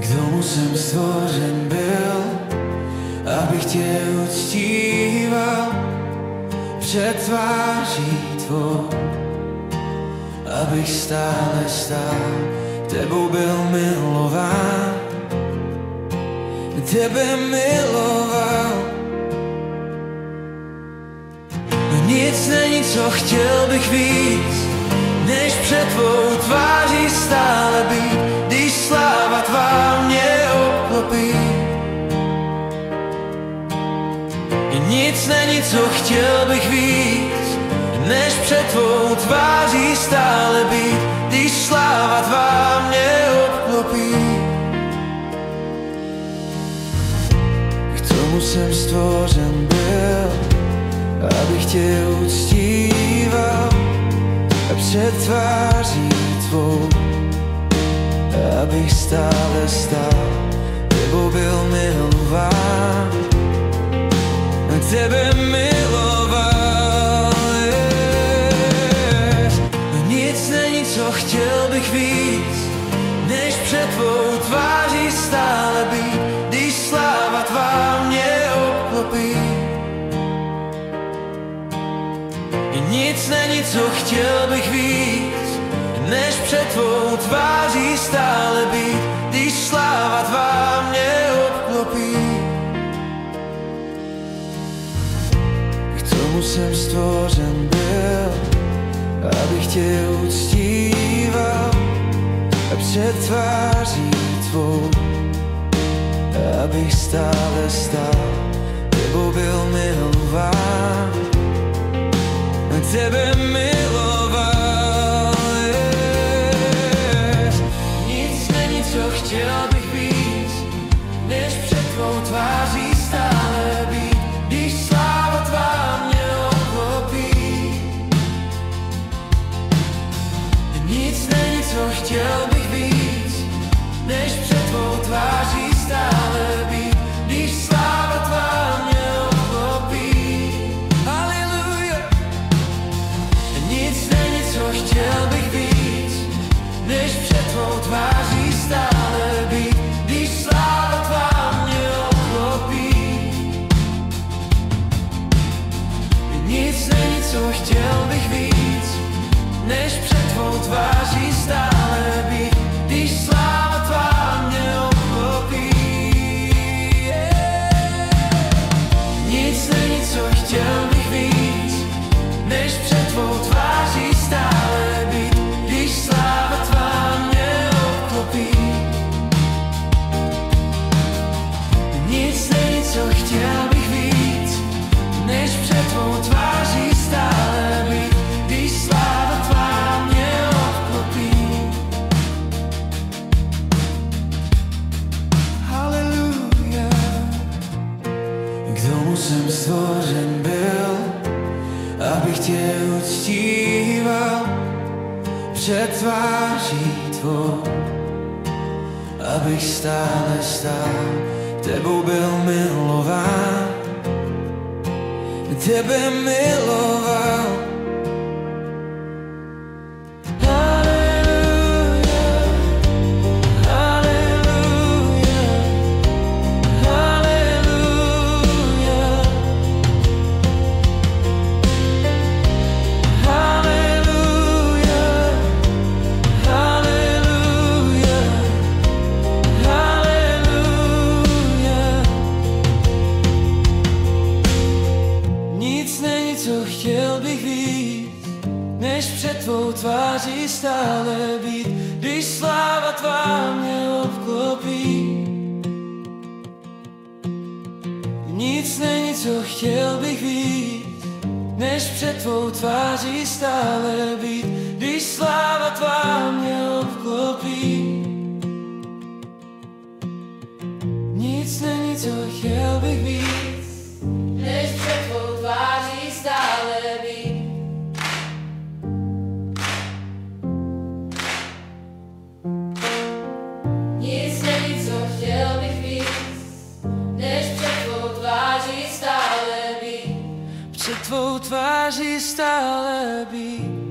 K tomu jsem stvořen byl, abych tě uctíval před tváří tvou, abych stále stál, tebou byl milován, tebe miloval. Nic není, co chtěl bych víc, než před tvou tváří stále být, když sláva tvá mě obklopí. Nic není, co chtěl bych víc, než před tvou tváří stále být, když sláva tvá mě obklopí. K tomu jsem stvořen byl, abych tě uctíval před tváří tvou, abych stále stál, tebou byl milován, tebe miloval. Nic není, co chtěl bych víc, než před tvou tváří stále být, když sláva tvá mě obklopí. Nic není, co chtěl bych víc, než před tvou tváří stále být, když sláva tvá mě obklopí. K tomu jsem stvořen byl, abych tě uctíval před tváří tvou, abych stále stál, tebou byl milován, tebe miloval. Nic není, co chtěl bych víc, než před tvou tváří stále být, když sláva tvá mě obklopí. Nic není, co chtěl bych víc, než před tvou tváří stále být, když sláva tvá mě obklopí. Haleluja. Nic není, co chtěl bych víc, než před tvou tváří stále být, když sláva tvá mě obklopí. Nic není, co chtěl bych víc, než před tvou tváří stále být, když sláva tvá mě obklopí. Nic není, co chtěl bych víc, než před tvou tváří stále být, když sláva tvá mě obklopí. Nic není, co chtěl bych víc, než před tvou tváří stále být, když sláva tvá mě obklopí. Haleluja. K tomu jsem stvořen byl, abych tě uctíval před tváří tvou, abych stále stál, tebou byl milován, tebe miloval. Tváří stále být, když sláva tvá mě obklopí. Nic není, co chtěl bych víc, než před tvou tváří stále být, když sláva tvá mě obklopí. Nic není, co chtěl bych víc, než před tvou tváří stále být. Před tvou tváří stále být.